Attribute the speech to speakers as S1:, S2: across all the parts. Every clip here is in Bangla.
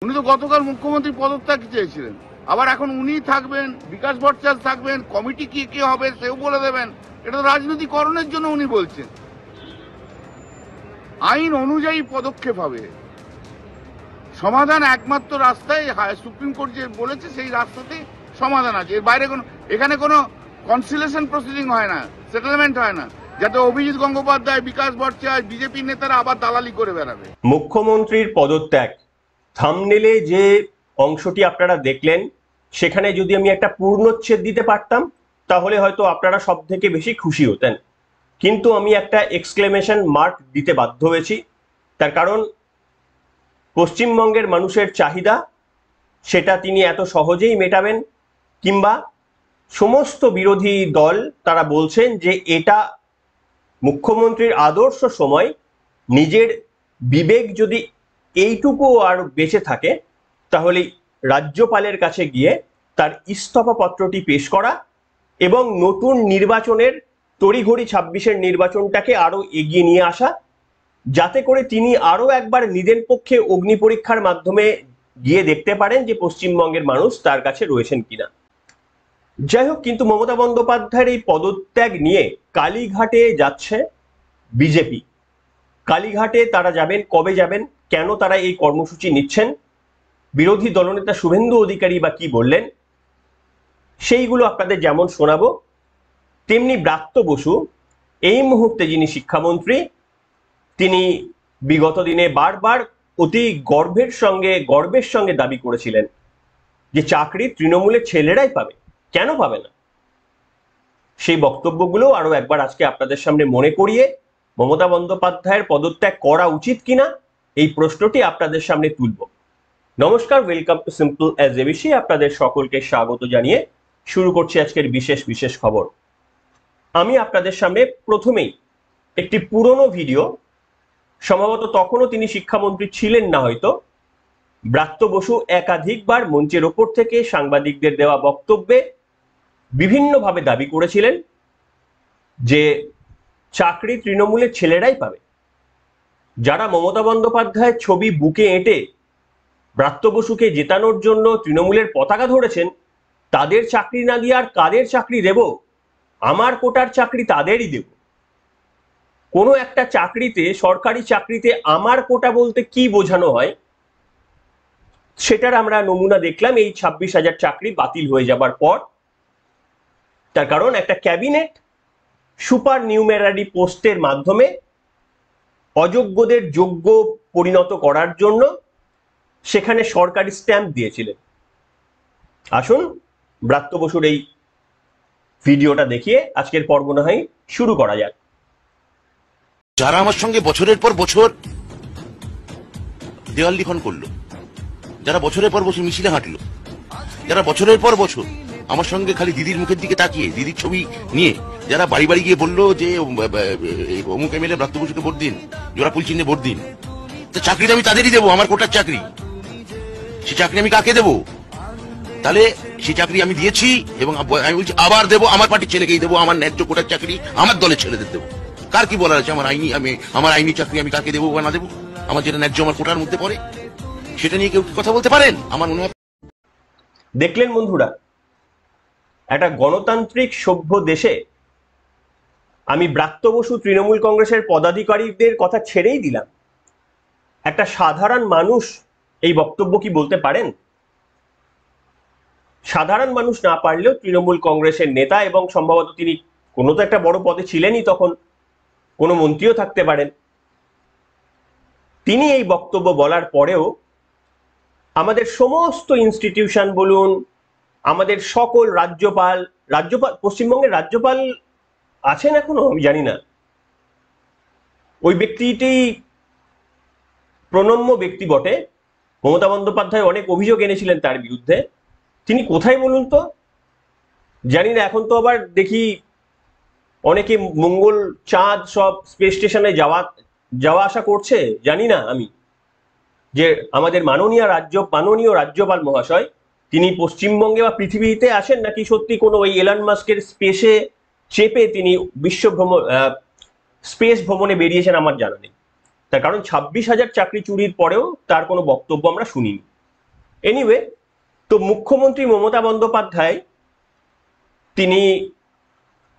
S1: উনি তো গতকাল মুখ্যমন্ত্রী পদত্যাগ চেয়েছিলেন, আবার এখন উনি থাকবেন, বিকাশ ভট্টাচার্য থাকবেন, কমিটি কি কি হবে সেও বলে দেবেন। এটা তো রাজনীতিকরণের জন্য উনি বলছেন। আইন অনুযায়ী পদক্ষেপ হবে, সমাধান একমাত্র রাস্তায় সুপ্রিম কোর্ট যে বলেছে সেই রাস্তাতেই সমাধান আছে। এর বাইরে এখানে কোনো কনসিলেশন প্রসিডিং হয় না, সেটেলমেন্ট হয় না, যাতে অভিজিৎ গঙ্গোপাধ্যায়, বিকাশ ভট্টাচার্য, বিজেপির নেতারা আবার দালালি করে বেড়াবে।
S2: মুখ্যমন্ত্রীর পদত্যাগ থাম্বনেলে যে অংশটি আপনারা দেখলেন, সেখানে যদি আমি একটা পূর্ণচ্ছেদ দিতে পারতাম তাহলে হয়তো আপনারা সব থেকে বেশি খুশি হতেন, কিন্তু আমি একটা এক্সক্লেমেশন মার্ক দিতে বাধ্য হয়েছি। তার কারণ পশ্চিমবঙ্গের মানুষের চাহিদা সেটা তিনি এত সহজেই মেটাবেন, কিংবা সমস্ত বিরোধী দল তারা বলছেন যে এটা মুখ্যমন্ত্রীর আদর্শ সময় নিজের বিবেক যদি এইটুকু আর বেঁচে থাকে তাহলে রাজ্যপালের কাছে গিয়ে তার ইস্তফা পত্রটি পেশ করা এবং নতুন নির্বাচনের তড়িঘড়ি 26-এর নির্বাচনটাকে আরো এগিয়ে নিয়ে আসা, যাতে করে তিনি আরো একবার নিজের পক্ষে অগ্নি পরীক্ষার মাধ্যমে গিয়ে দেখতে পারেন যে পশ্চিমবঙ্গের মানুষ তার কাছে রয়েছেন কিনা। যাই হোক, কিন্তু মমতা বন্দ্যোপাধ্যায়ের এই পদত্যাগ নিয়ে কালীঘাটে যাচ্ছে বিজেপি। কালীঘাটে তারা যাবেন, কবে যাবেন, কেন তারা এই কর্মসূচি নিচ্ছেন, বিরোধী দলনেতা শুভেন্দু অধিকারী বা কি বললেন, সেইগুলো আপনাদের যেমন শোনাবো, তেমনি ব্রাত্য বসু এই মুহূর্তে যিনি শিক্ষামন্ত্রী, তিনি বিগত দিনে বারবার অতি গর্বের সঙ্গে দাবি করেছিলেন যে চাকরি তৃণমূলের ছেলেরাই পাবে, কেন পাবে না। সেই বক্তব্যগুলো আরো একবার আজকে আপনাদের সামনে মনে করিয়ে মমতা বন্দ্যোপাধ্যায়ের পদত্যাগ করা উচিত কিনা এই প্রশ্নটি আপনাদের সামনে তুলব। নমস্কার, welcome to simple as ABC. আপনাদের সকলকে স্বাগত জানিয়ে শুরু করছি আজকের বিশেষ খবর। আমি আপনাদের সামনে প্রথমেই একটি পুরনো ভিডিও, সম্ভবত তখনও তিনি শিক্ষামন্ত্রী ছিলেন না হয়তো, ব্রাত্য বসু একাধিকবার মঞ্চের ওপর থেকে সাংবাদিকদের দেওয়া বক্তব্যে বিভিন্নভাবে দাবি করেছিলেন যে চাকরি তৃণমূলের ছেলেরাই পাবে। যারা মমতা বন্দ্যোপাধ্যায়ের ছবি বুকে এঁটে ব্রাত্য বসুকে জেতানোর জন্য তৃণমূলের পতাকা ধরেছেন, তাদের চাকরি না দিয়ে আর কাদের চাকরি দেব? আমার কোটার চাকরি তাদেরই দেব। কোনো একটা চাকরিতে, সরকারি চাকরিতে আমার কোটা বলতে কি বোঝানো হয় সেটার আমরা নমুনা দেখলাম এই 26,000 চাকরি বাতিল হয়ে যাবার পর। তার কারণ একটা ক্যাবিনেট সুপার নিউমেরারি পোস্টের মাধ্যমে অযোগ্যদের যোগ্য পরিণত করার জন্য সেখানে সরকারি স্ট্যাম্প দিয়েছিলেন। আসুন ব্রাত্য বসুর এই ভিডিওটা দেখিয়ে আজকের পর্ব না হয় শুরু করা যাক।
S3: যারা আমার সঙ্গে বছরের পর বছর দেওয়াল লিখন করলো, যারা বছরের পর বছর মিছিলে হাঁটলো, যারা বছরের পর বছর আমার সঙ্গে খালি দিদির মুখের দিকে তাকিয়ে দিদির ছবি নিয়ে যারা বাড়ি বাড়ি গিয়ে বললো যে অমুক এমএলএ ব্রাত্য বসুকে ভোট দিন, জোড়াফুল চিহ্নে ভোট দিন, তো চাকরিটা আমি তাদেরই দেবো, আমার কোটার চাকরি। সে চাকরি আমি কাকে দেবো? তাহলে সেই চাকরি আমি দিয়েছি এবং আমি বলছি আবার দেবো, আমার পার্টির ছেলেকেই দেবো, আমার ন্যায্য কোটার চাকরি আমার দলের ছেলেদের দেবো। কার কি বলার আছে? আমার আইনি চাকরি আমি কাকে দেবো বা না দেবো? আমার যেটা ন্যায্য আমার কোটার মধ্যে পড়ে সেটা নিয়ে কেউ কথা বলতে পারেন? আমার মনে হয়।
S2: দেখলেন বন্ধুরা, একটা গণতান্ত্রিক সভ্য দেশে, আমি ব্রাত্য বসু তৃণমূল কংগ্রেসের পদাধিকারীদের কথা ছেড়েই দিলাম, একটা সাধারণ মানুষ এই বক্তব্য কি বলতে পারেন? সাধারণ মানুষ না পারলেও তৃণমূল কংগ্রেসের নেতা, এবং সম্ভবত তিনি কোনো তো একটা বড় পদে ছিলেনই তখন, কোনো মন্ত্রীও থাকতে পারেন, তিনি এই বক্তব্য বলার পরেও আমাদের সমস্ত ইনস্টিটিউশন বলুন, আমাদের সকল রাজ্যপাল পশ্চিমবঙ্গের রাজ্যপাল আছেন এখনো আমি জানি না, ওই ব্যক্তিটি প্রণম্য ব্যক্তি বটে, মমতা বন্দ্যোপাধ্যায় অনেক অভিযোগ এনেছিলেন তার বিরুদ্ধে, তিনি কোথায় বলুন তো? জানি না, এখন তো আবার দেখি অনেকে মঙ্গল, চাঁদ সব স্পেস স্টেশনে যাওয়া আসা করছে। জানি না আমি যে আমাদের মাননীয় রাজ্যপাল মহাশয় তিনি পশ্চিমবঙ্গে বা পৃথিবীতে আসেন নাকি সত্যি কোনো ওই এলন মাস্কের স্পেসে চেপে তিনি স্পেস ভ্রমণে বেরিয়েছেন আমার জানা নেই। তার কারণ 26,000 চাকরি চুরির পরেও তার কোনো বক্তব্য আমরা শুনিনি। এনিওয়ে, তো মুখ্যমন্ত্রী মমতা বন্দ্যোপাধ্যায় তিনি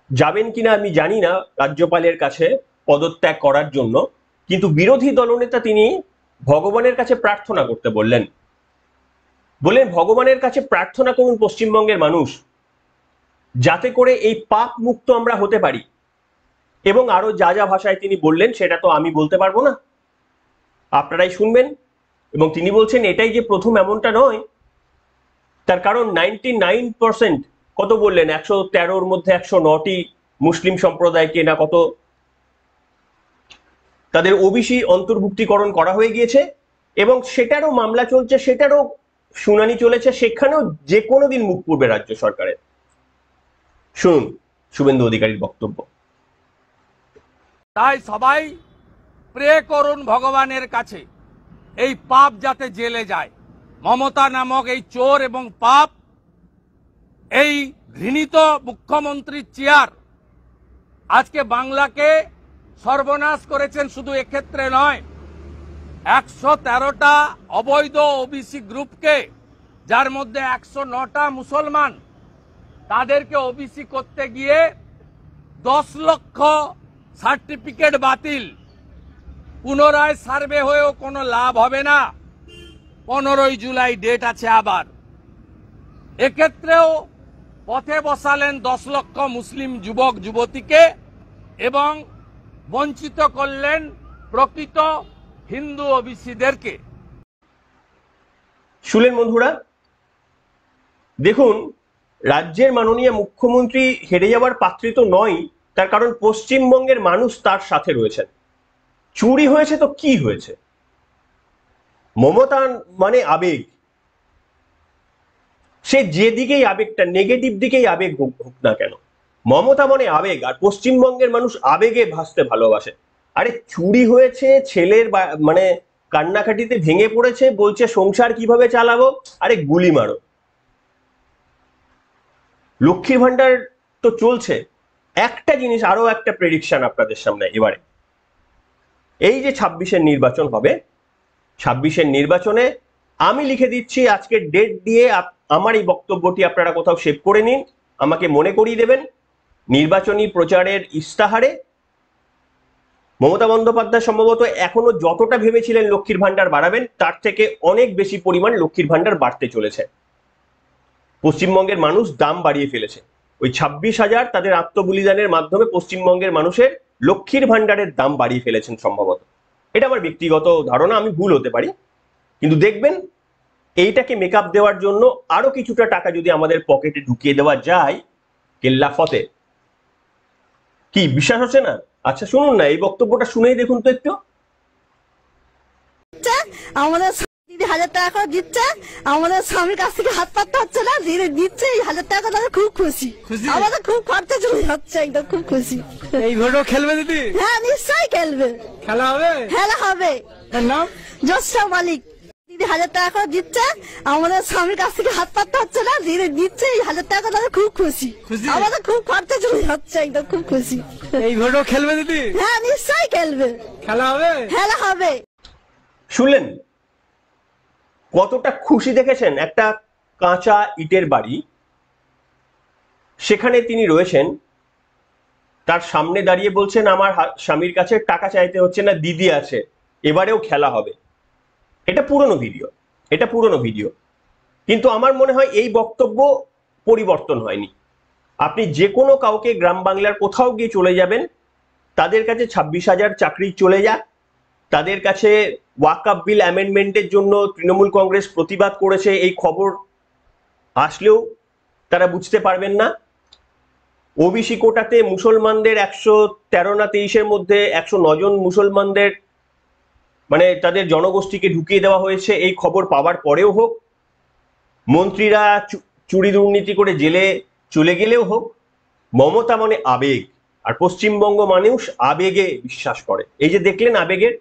S2: যাবেন কিনা আমি জানি না রাজ্যপালের কাছে পদত্যাগ করার জন্য, কিন্তু বিরোধী দলনেতা তিনি ভগবানের কাছে প্রার্থনা করতে বললেন। ভগবানের কাছে প্রার্থনা করুন পশ্চিমবঙ্গের মানুষ, যাতে করে এই পাপ মুক্ত আমরা হতে পারি। এবং আরো যা যা ভাষায় তিনি বললেন সেটা তো আমি বলতে পারবো না, আপনারাই শুনবেন। এবং তিনি বলছেন এটাই যে প্রথম এমনটা নয়, তার কারণ 99% কত বললেন 113-র মধ্যে 109টি মুসলিম সম্প্রদায়কে না কত তাদের ওবিসি অন্তর্ভুক্তিকরণ করা হয়ে গিয়েছে এবং সেটারও মামলা চলছে, সেটারও শুনানি চলেছে, সেখানেও যে কোনো দিন মুখ পড়বে রাজ্য সরকারের। শুনুন শুভেন্দু অধিকারীর বক্তব্য।
S4: তাই সবাই প্রে করুন ভগবানের কাছে এই পাপ যাতে জেলে যায়। মমতা নামক এই চোর এবং পাপ, এই ঘৃণিত মুখ্যমন্ত্রীর চেয়ার আজকে বাংলাকে সর্বনাশ করেছেন। শুধু এক্ষেত্রে নয়, 113টা অবৈধ ওবিসি গ্রুপকে, যার মধ্যে 109টা মুসলমান, তাদেরকে ওবিসি করতে গিয়ে 10 লক্ষ সার্টিফিকেট বাতিল। পুনরায় সার্ভে হয়েও কোনো লাভ হবে না। 15ই জুলাই ডেট আছে আবার। এক্ষেত্রেও পথে বসালেন 10 লক্ষ মুসলিম যুবক যুবতীকে এবং বঞ্চিত করলেন প্রকৃত হিন্দু ওবিসিদেরকে।
S2: শুনলেন বন্ধুরা, দেখুন রাজ্যের মাননীয় মুখ্যমন্ত্রী হেরে যাওয়ার পাত্রী তো নয়, তার কারণ পশ্চিমবঙ্গের মানুষ তার সাথে রয়েছেন। চুরি হয়েছে তো কি হয়েছে, মমতা মানে আবেগ, সে যেদিকেই আবেগটা নেগেটিভ দিকেই আবেগ হোক না কেন, মমতা মানে আবেগ, আর পশ্চিমবঙ্গের মানুষ আবেগে ভাসতে ভালোবাসে। আরে চুরি হয়েছে, ছেলের মানে কান্নাকাটিতে ভেঙে পড়েছে, বলছে সংসার কিভাবে চালাবো, আরে গুলি মারো। লক্ষ্মীর ভান্ডার তো চলছে। একটা জিনিস, আরো একটা প্রেডিকশন আপনাদের সামনে এবারে, এই যে 26-এর নির্বাচন হবে, 26-এর নির্বাচনে আমি লিখে দিচ্ছি আজকের ডেট দিয়ে, আমার এই বক্তব্যটি আপনারা কোথাও সেভ করে নিন, আমাকে মনে করিয়ে দেবেন। নির্বাচনী প্রচারের ইস্তাহারে মমতা বন্দ্যোপাধ্যায় সম্ভবত এখনো যতটা ভেবেছিলেন লক্ষ্মীর ভান্ডার বাড়াবেন, তার থেকে অনেক বেশি পরিমাণ লক্ষ্মীর ভান্ডার বাড়তে চলেছে। পশ্চিমবঙ্গের মানুষ দাম বাড়িয়ে ফেলেছে। ওই 26,000 তাদের আত্মবলিদানের মাধ্যমে পশ্চিমবঙ্গের মানুষের লক্ষ্মীর ভান্ডারের দাম বাড়িয়ে ফেলেছেন সম্ভবত। এটা আমার ব্যক্তিগত ধারণা, আমি ভুল হতে পারি, কিন্তু দেখবেন এইটাকে মেকআপ দেওয়ার জন্য আরো কিছুটা টাকা যদি আমাদের পকেটে ঢুকিয়ে দেওয়া যায়, কেল্লা ফতে। কি বিশ্বাস হচ্ছে না? আচ্ছা শুনুন না, এই বক্তব্যটা শুনেই দেখুন তো একটু।
S5: আমাদের দিদি 1000 টাকা করে দিচ্ছে, আমাদের স্বামীর কাছ থেকে হাত পাততে হচ্ছে না, দিদি দিচ্ছে এই 1000 টাকা, তাদের খুব খুশি। আমাদের খুব খরচা চলে যাচ্ছে, একদম খুব খুশি।
S6: এই ভোটও খেলবে দিদি?
S5: হ্যাঁ নিশ্চয়ই খেলবে।
S6: খেলা হবে?
S5: খেলা হবে।
S6: নাম
S5: জোসা মালিক। দিদি 1000 টাকা করে দিচ্ছে, আমাদের স্বামীর কাছ থেকে হাত পাততে হচ্ছে না, দিদি দিচ্ছে এই 1000 টাকা, তাদের খুব খুশি। আমাদের খুব খরচা চলে যাচ্ছে, একদম খুব খুশি।
S6: এই ভোটও খেলবে দিদি?
S5: হ্যাঁ নিশ্চয়ই খেলবে।
S6: খেলা হবে?
S5: খেলা হবে।
S2: শুনলেন কতটা খুশি দেখেছেন? একটা কাঁচা ইটের বাড়ি, সেখানে তিনি রয়েছেন, তার সামনে দাঁড়িয়ে বলছেন আমার স্বামীর কাছে টাকা চাইতে হচ্ছে না, দিদি আছে, এবারেও খেলা হবে। এটা পুরনো ভিডিও, এটা পুরনো ভিডিও, কিন্তু আমার মনে হয় এই বক্তব্য পরিবর্তন হয়নি। আপনি যে কোনো কাউকে গ্রাম বাংলার কোথাও গিয়ে চলে যাবেন, তাদের কাছে 26,000 চাকরি চলে যাক, তাদের কাছে ওয়াকআপ বিল অ্যামেন্ডমেন্টের জন্য তৃণমূল কংগ্রেস প্রতিবাদ করেছে, এই খবর আসলেও তারা বুঝতে পারবেন না। ওবিসি কোটাতে মুসলমানদের 113 না 23-এর মধ্যে 109 জন মুসলমানদের মানে তাদের জনগোষ্ঠীকে ঢুকিয়ে দেওয়া হয়েছে, এই খবর পাওয়ার পরেও হোক, মন্ত্রীরা চুরি দুর্নীতি করে জেলে চলে গেলেও হোক, মমতা মানে আবেগ, আর পশ্চিমবঙ্গ মানুষ আবেগে বিশ্বাস করে। এই যে দেখলেন আবেগের,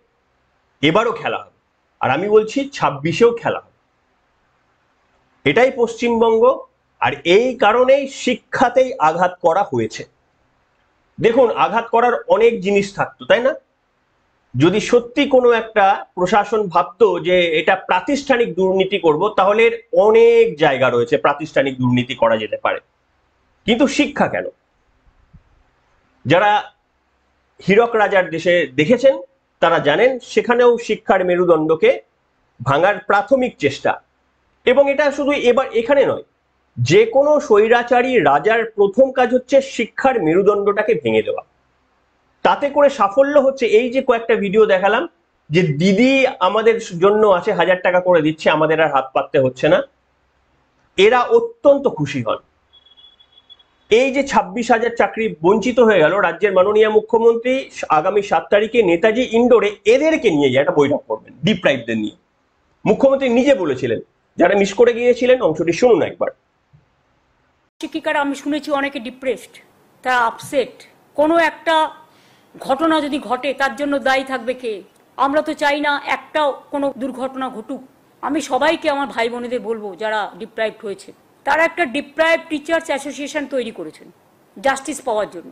S2: এবারও খেলা হবে, আর আমি বলছি 26-এও খেলা হবে। এটাই পশ্চিমবঙ্গ, আর এই কারণেই শিক্ষাতেই আঘাত করা হয়েছে। দেখুন আঘাত করার অনেক জিনিস থাকতো, তাই না? যদি সত্যি কোনো একটা প্রশাসন ভাবতো যে এটা প্রাতিষ্ঠানিক দুর্নীতি করব, তাহলে এর অনেক জায়গা রয়েছে প্রাতিষ্ঠানিক দুর্নীতি করা যেতে পারে। কিন্তু শিক্ষা কেন? যারা হীরক রাজার দেশে দেখেছেন তারা জানেন সেখানেও শিক্ষার মেরুদণ্ডকে ভাঙার প্রাথমিক চেষ্টা। এবং এটা শুধু এবার এখানে নয়, যে কোনো স্বৈরাচারী রাজার প্রথম কাজ হচ্ছে শিক্ষার মেরুদণ্ডটাকে ভেঙে দেওয়া। তাতে করে সাফল্য হচ্ছে এই যে কয়েকটা ভিডিও দেখালাম, যে দিদি আমাদের জন্য আছে, 1000 টাকা করে দিচ্ছে, আমাদের আর হাত পাততে হচ্ছে না, এরা অত্যন্ত খুশি হন। এই যে 26,000 চাকরি বঞ্চিত হয়ে গেল, রাজ্যের মাননীয় মুখ্যমন্ত্রী আগামী 7 তারিখে নেতাজি ইন্ডোরে এদেরকে নিয়ে যায় একটা বৈঠক করবেন, ডিপ্রাইভদের নিয়ে। মুখ্যমন্ত্রী নিজে বলেছিলেন, যারা মিস করে গিয়েছিলেন অংশটি শুনুন একবার।
S7: শিক্ষিকারা আমি শুনেছি অনেকে ডিপ্রেসড, তারা আপসেট। কোনো একটা ঘটনা যদি ঘটে তার জন্য দায়ী থাকবে কে? আমরা তো চাই না একটাও কোনো দুর্ঘটনা ঘটুক। আমি সবাইকে, আমার ভাই বোনেদের বলবো যারা ডিপ্রাইভড হয়েছে, তারা একটা ডিপ্রাইভ টিচার্স অ্যাসোসিয়েশন তৈরি করেছেন জাস্টিস পাওয়ার জন্য।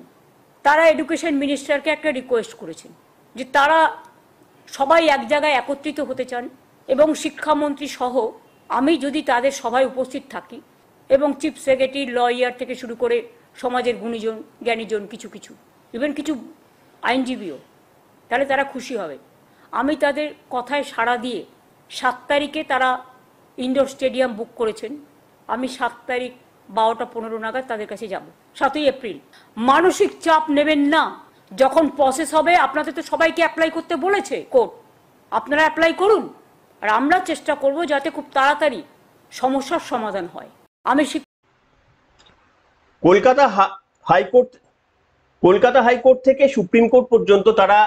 S7: তারা এডুকেশন মিনিস্টারকে একটা রিকোয়েস্ট করেছেন যে তারা সবাই এক জায়গায় একত্রিত হতে চান, এবং শিক্ষামন্ত্রী সহ আমি যদি তাদের সভায় উপস্থিত থাকি, এবং চিফ সেক্রেটারি, লয়ার থেকে শুরু করে সমাজের গুণীজন জ্ঞানীজন, কিছু ইভেন কিছু আইনজীবীও, তাহলে তারা খুশি হবে। আমি তাদের কথায় সাড়া দিয়ে 7 তারিখে তারা ইনডোর স্টেডিয়াম বুক করেছেন। আমি 7 তারিখ 12টা 15 নাগাদ তাদের কাছে যাব, 7ই এপ্রিল। মানসিক চাপ নেবেন না, যখন প্রসেস হবে, আপনাদের তো সবাইকে অ্যাপ্লাই করতে বলেছে কোর্ট, আপনারা অ্যাপ্লাই করুন, আর আমরা চেষ্টা করব যাতে খুব তাড়াতাড়ি সমস্যার সমাধান হয়। আমি
S2: কলকাতা হাইকোর্ট থেকে সুপ্রিম কোর্ট পর্যন্ত তারা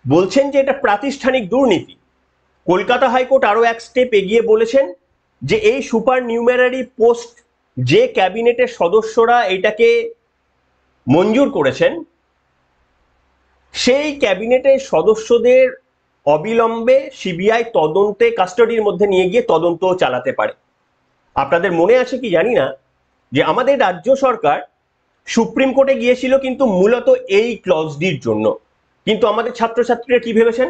S2: বলছেন যে এটা প্রাতিষ্ঠানিক দুর্নীতি। কলকাতা হাইকোর্ট আরো এক স্টেপ এগিয়ে বলেছেন যে এই সুপার নিউমেরারি পোস্ট যে ক্যাবিনেটের সদস্যরা এটাকে মঞ্জুর করেছেন, সেই ক্যাবিনেটের সদস্যদের অবিলম্বে সিবিআই তদন্তে কাস্টাডির মধ্যে নিয়ে গিয়ে তদন্ত চালাতে পারে। আপনাদের মনে আছে কি জানি না, যে আমাদের রাজ্য সরকার সুপ্রিম কোর্টে গিয়েছিল কিন্তু মূলত এই ক্লজটির জন্য। কিন্তু আমাদের ছাত্রছাত্রীরা কি ভেবেছেন,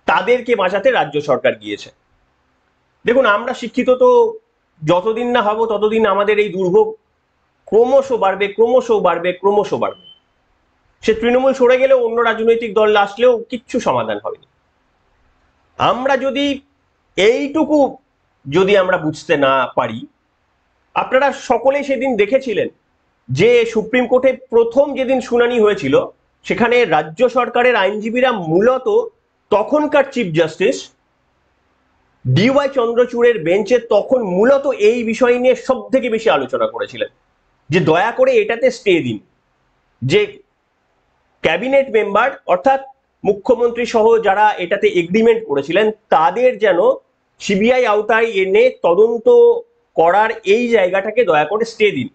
S2: তাদেরকে বাঁচাতে রাজ্য সরকার গিয়েছে। দেখুন, আমরা শিক্ষিত তো যতদিন না হব ততদিন আমাদের এই দুর্ভোগ ক্রমশ বাড়বে। সে তৃণমূল সরে গেলেও অন্য রাজনৈতিক দল আসলেও কিচ্ছু সমাধান হবে না। আমরা যদি এইটুকু আমরা বুঝতে না পারি, আপনারা সকলেই সেদিন দেখেছিলেন যে সুপ্রিম কোর্টে প্রথম যেদিন শুনানি হয়েছিল, সেখানে রাজ্য সরকারের আইনজীবীরা মূলত তখনকার চিফ জাস্টিস ডিওয়াই চন্দ্রচূড়ের বেঞ্চে তখন মূলত এই বিষয় নিয়ে সব থেকে বেশি আলোচনা করেছিলেন, যে দয়া করে এটাতে স্টে দিন, যে ক্যাবিনেট মেম্বার অর্থাৎ মুখ্যমন্ত্রী সহ যারা এটাতে এগ্রিমেন্ট করেছিলেন তাদের যেন সিবিআই আওতায় এনে তদন্ত করার এই জায়গাটাকে দয়া করে স্টে দিন।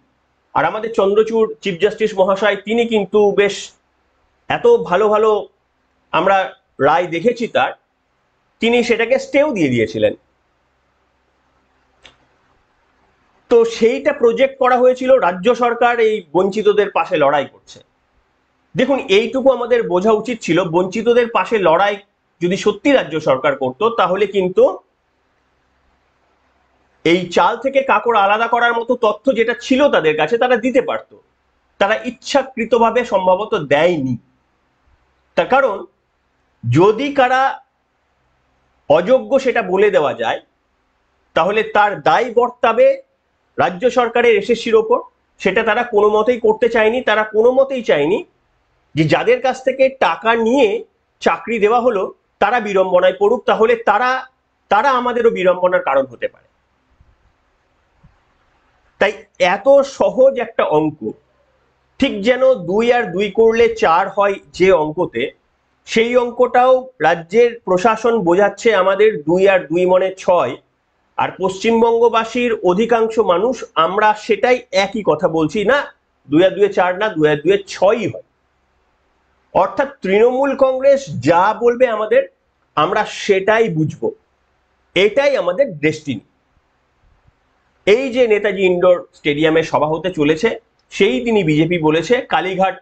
S2: আর আমাদের চন্দ্রচূড় চিফ জাস্টিস মহাশয়, তিনি কিন্তু বেশ এত ভালো আমরা রায় দেখেছি তার, তিনি সেটাকে স্টেও দিয়ে দিয়েছিলেন। তো সেইটা প্রজেক্ট করা হয়েছিল রাজ্য সরকার এই বঞ্চিতদের পাশে লড়াই করছে। দেখুন, এইটুকু আমাদের বোঝা উচিত ছিল, বঞ্চিতদের পাশে লড়াই যদি সত্যি রাজ্য সরকার করত, তাহলে কিন্তু এই চাল থেকে কাকড় আলাদা করার মতো তথ্য যেটা ছিল তাদের কাছে তারা দিতে পারত। তারা ইচ্ছাকৃতভাবে সম্ভবত দেয়নি। তার কারণ, যদি কারা অযোগ্য সেটা বলে দেওয়া যায়, তাহলে তার দায় বর্তাবে রাজ্য সরকারের এসএসসির ওপর। সেটা তারা কোনো মতেই করতে চায়নি। তারা কোনো মতেই চায়নি যে যাদের কাছ থেকে টাকা নিয়ে চাকরি দেওয়া হলো তারা বিড়ম্বনায় পড়ুক, তাহলে তারা আমাদেরও বিড়ম্বনার কারণ হতে পারে। তাই এত সহজ একটা অঙ্ক, ঠিক যেন 2 আর 2 করলে 4 হয় যে অঙ্কতে, সেই অঙ্কটাও রাজ্যের প্রশাসন বোঝাচ্ছে আমাদের 2 আর 2 মানে 6। আর পশ্চিমবঙ্গবাসীর অধিকাংশ মানুষ আমরা সেটাই একই কথা বলছি, না 2 আর 2 4 না, 2 আর 2 6ই হয়। অর্থাৎ তৃণমূল কংগ্রেস যা বলবে আমাদের, আমরা সেটাই বুঝবো, এটাই আমাদের ডেস্টিনি। এই যে নেতাজি ইন্ডোর স্টেডিয়ামে সভা হতে চলেছে, সেই দিনই বিজেপি বলেছে কালীঘাট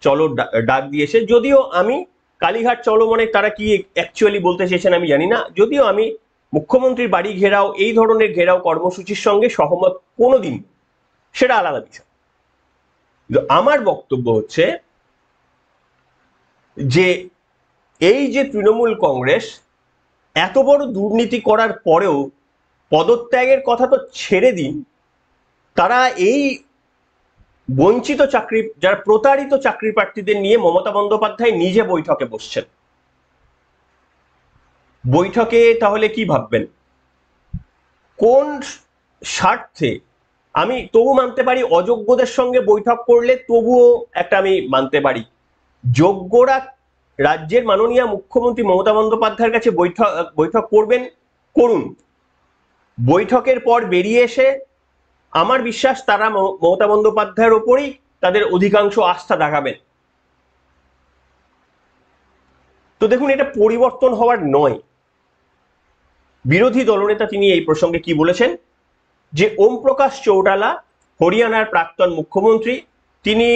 S2: চলো ডাক দিয়েছে। যদিও আমি কালীঘাট চলমনে তারা কি অ্যাকচুয়ালি বলতে চেয়েছেন আমি জানি না, যদিও আমি মুখ্যমন্ত্রীর বাড়ি ঘেরাও, এই ধরনের ঘেরাও কর্মসূচির সঙ্গে সহমত কোনোদিন, সেটা আলাদা বিষয়। কিন্তু আমার বক্তব্য হচ্ছে যে এই যে তৃণমূল কংগ্রেস এত বড় দুর্নীতি করার পরেও পদত্যাগের কথা তো ছেড়ে দিন, তারা এই বঞ্চিত চাকরি, যারা প্রতারিত চাকরি প্রার্থীদের নিয়ে মমতা বন্দ্যোপাধ্যায় নিজে বৈঠকে বসছেন। বৈঠকে তাহলে কি ভাববেন, কোন স্বার্থে? আমি তবু মানতে পারি অযোগ্যদের সঙ্গে বৈঠক করলে, তবুও একটা আমি মানতে পারি। যোগ্যরা রাজ্যের মাননীয় মুখ্যমন্ত্রী মমতা বন্দ্যোপাধ্যায়ের কাছে বৈঠক করবেন, করুন। বৈঠকের পর বেরিয়ে এসে আমার বিশ্বাস তারা মমতা বন্দ্যোপাধ্যায়ের ওপরই তাদের অধিকাংশ আস্থা দেখাবেন। তো দেখুন, এটা পরিবর্তন হওয়ার নয়। বিরোধী দলনেতা তিনি এই প্রসঙ্গে কি বলেছেন, যে ওম প্রকাশ চৌটালা হরিয়ানার প্রাক্তন মুখ্যমন্ত্রী, তিনি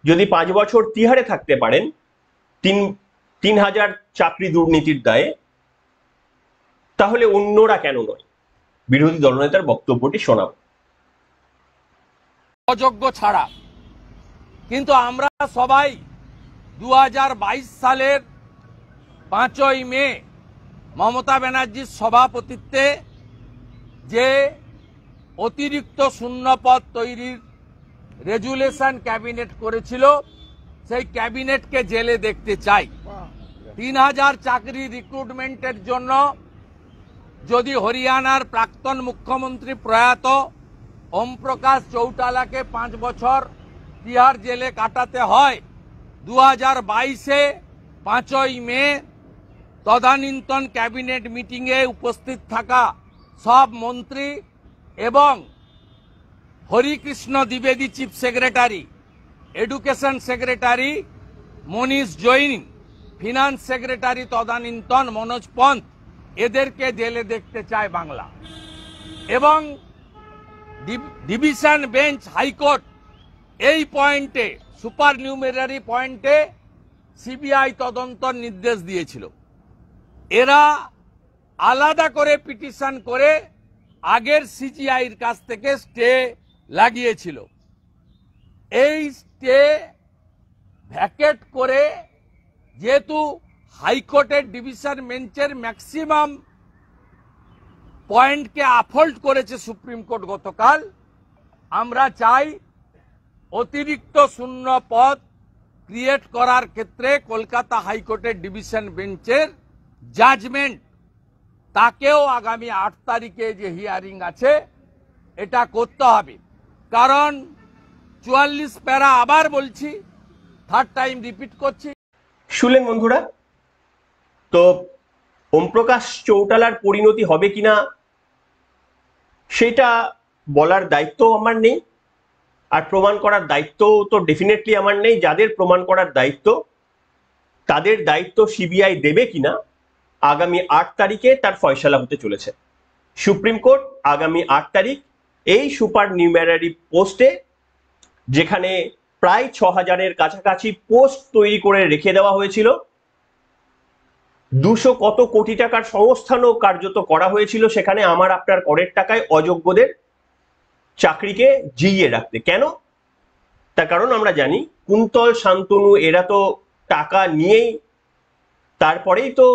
S2: যদি 5 বছর তিহারে থাকতে পারেন 3,000 চাকরি দুর্নীতির দায়ে, তাহলে অন্যরা কেন নয়? বিরোধী দলনেতার বক্তব্যটি শোনাব।
S4: অযোগ্য ছাড়া কিন্তু আমরা সবাই 2022 সালের 5ই মে মমতা ব্যানার্জির সভাপতিত্বে যে অতিরিক্ত শূন্যপদ তৈরির রেজুলেশন ক্যাবিনেট করেছিল, সেই ক্যাবিনেটকে জেলে দেখতে চাই। 3,000 চাকরি রিক্রুটমেন্টের জন্য যদি হরিয়ানার প্রাক্তন মুখ্যমন্ত্রী প্রয়াত ওম প্রকাশ চৌটালাকে 5 বছর তিহার জেলে কাটাতে হয়, 2022-এ 5ই মে তদানীন্তন ক্যাবিনেট মিটিংয়ে উপস্থিত থাকা সব মন্ত্রী এবং হরিকৃষ্ণ দ্বিবেদী chief secretary, education secretary Manish Jain, finance secretary তদানীন্তন মনোজ পন্থ, এদেরকে জেলে দেখতে চায় বাংলা। এবং ডিভিশন বেঞ্চ হাইকোর্ট এই পয়েন্টে, সুপার নিউমেরারি পয়েন্টে সিবিআই তদন্তর নির্দেশ দিয়েছিল। এরা আলাদা করে পিটিশন করে আগের সিজিআইর কাছ থেকে স্টে লাগিয়েছিল। এই স্টে ভ্যাকেট করে, যেহেতু হাইকোর্টের ডিভিশন বেঞ্চের ম্যাক্সিমাম পয়েন্টকে আপহোল্ড করেছে সুপ্রিম কোর্ট গতকাল, আমরা চাই অতিরিক্ত শূন্য পদ ক্রিয়েট করার ক্ষেত্রে কলকাতা হাইকোর্টের ডিভিশন বেঞ্চের জাজমেন্ট, তাকেও আগামী 8 তারিখে যে হিয়ারিং আছে এটা করতে হবে। কারণ 44 প্যারা, আবার বলছি, থার্ড টাইম রিপিট করছি।
S2: শুনলেন বন্ধুরা, তো ওম প্রকাশ চৌটালার পরিণতি হবে কিনা সেটা বলার দায়িত্ব আমার নেই, আর প্রমাণ করার দায়িত্ব তো ডেফিনেটলি আমার নেই। যাদের প্রমাণ করার দায়িত্ব, তাদের দায়িত্ব সিবিআই দেবে কিনা আগামী 8 তারিখে তার ফয়সালা হতে চলেছে। সুপ্রিম কোর্ট আগামী 8 তারিখ এই সুপার নিউমেরারি পোস্টে, যেখানে প্রায় 6,000-এর কাছাকাছি পোস্ট তৈরি করে রেখে দেওয়া হয়েছিল, 200 কত কোটি টাকার সংস্থানও কার্যত করা হয়েছিল, সেখানে আমার আপনার করের টাকায় অযোগ্যদের চাকরিকে জিইয়ে রাখতে। কেন? তার কারণ আমরা জানি কুন্তল, শান্তনু এরা তো টাকা নিয়েই তারপরেই তো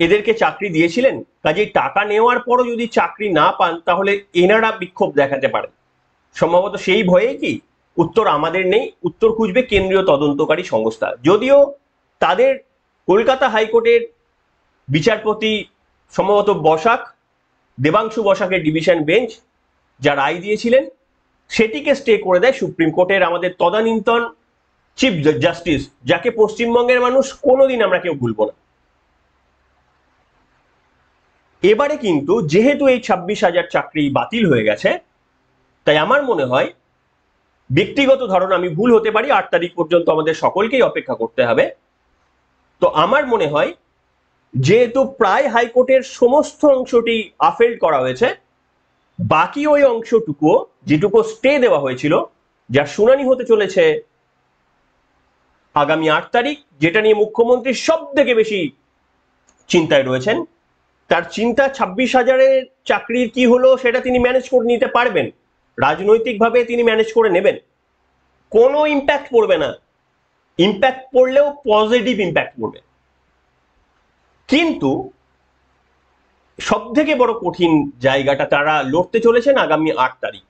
S2: এদেরকে চাকরি দিয়েছিলেন। কাজেই টাকা নেওয়ার পরও যদি চাকরি না পান, তাহলে এনারা বিক্ষোভ দেখাতে পারেন। সম্ভবত সেই ভয়ে কি, উত্তর আমাদের নেই, উত্তর খুঁজবে কেন্দ্রীয় তদন্তকারী সংস্থা। যদিও তাদের কলকাতা হাইকোর্টের বিচারপতি সম্ভবত বসাক, দেবাংশু বসাকের ডিভিশন বেঞ্চ যা রায় দিয়েছিলেন, সেটিকে স্টে করে দেয় সুপ্রিম কোর্টের আমাদের তদানীন্তন চিফ জাস্টিস, যাকে পশ্চিমবঙ্গের মানুষ কোনোদিন আমরা কেউ ভুলব না। এবারে কিন্তু যেহেতু এই 26,000 চাকরি বাতিল হয়ে গেছে, তাই আমার মনে হয়, ব্যক্তিগত ধারণা, আমি ভুল হতে পারি, 8 তারিখ পর্যন্ত আমাদের সকলকেই অপেক্ষা করতে হবে। তো আমার মনে হয় যেহেতু প্রায় হাইকোর্টের সমস্ত অংশটি আফেল্ড করা হয়েছে, বাকি ওই অংশটুকু যেটুকু স্টে দেওয়া হয়েছিল, যার শুনানি হতে চলেছে আগামী 8 তারিখ, যেটা নিয়ে মুখ্যমন্ত্রী সব থেকে বেশি চিন্তায় রয়েছেন। তার চিন্তা 26,000-এর চাকরির কি হলো সেটা তিনি ম্যানেজ করে নিতে পারবেন, রাজনৈতিকভাবে তিনি ম্যানেজ করে নেবেন, কোনো ইম্প্যাক্ট পড়বে না, ইম্প্যাক্ট পড়লেও পজিটিভ ইম্প্যাক্ট পড়বে। কিন্তু সব থেকে বড় কঠিন জায়গাটা তারা লড়তে চলেছেন আগামী 8 তারিখ।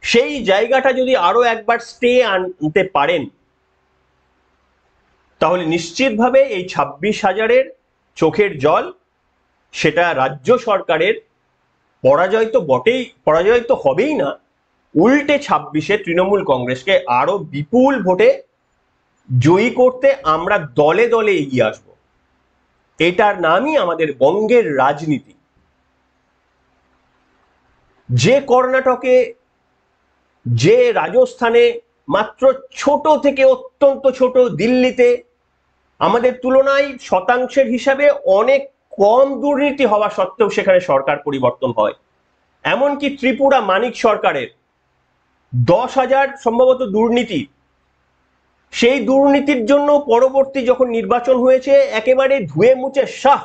S2: সেই জায়গাটা যদি আরো একবার স্টে আনতে পারেন, তাহলে নিশ্চিতভাবে এই 26,000-এর চোখের জল সেটা রাজ্য সরকারের পরাজয় তো বটেই, পরাজয় তো হবেই না, উল্টে 26-এ তৃণমূল কংগ্রেসকে আরো বিপুল ভোটে জয়ী করতে আমরা দলে দলে এগিয়ে আসব। এটার নামই আমাদের বঙ্গের রাজনীতি। যে কর্ণাটকে, যে রাজস্থানে, মাত্র ছোট থেকে অত্যন্ত ছোট দিল্লিতে আমাদের তুলনায় শতাংশের হিসাবে অনেক কম দুর্নীতি হওয়া সত্ত্বেও সেখানে সরকার পরিবর্তন হয়। এমনকি ত্রিপুরা মানিক সরকারের 10,000 সম্ভবত দুর্নীতি, সেই দুর্নীতির জন্য পরবর্তী যখন নির্বাচন হয়েছে একেবারে ধুয়ে মুছে সাফ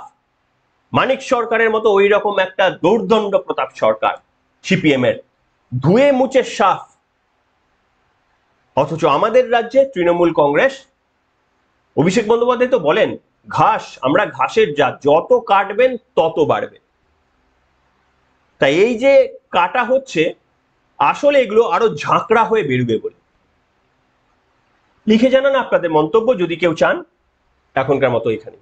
S2: মানিক সরকারের মতো ওই রকম একটা দুর্দণ্ড প্রতাপ সরকার সিপিএম এর, ধুয়ে মুছে সাফ। অথচ আমাদের রাজ্যে তৃণমূল কংগ্রেস, অভিষেক বন্দ্যোপাধ্যায় তো বলেন ঘাস, আমরা ঘাসের জাত, যত কাটবেন তত বাড়বে। তাই এই যে কাটা হচ্ছে, আসলে এগুলো আরো ঝাঁকড়া হয়ে বেরোবে বলে। লিখে জানান আপনাদের মন্তব্য যদি কেউ চান। এখনকার মতো এখানে।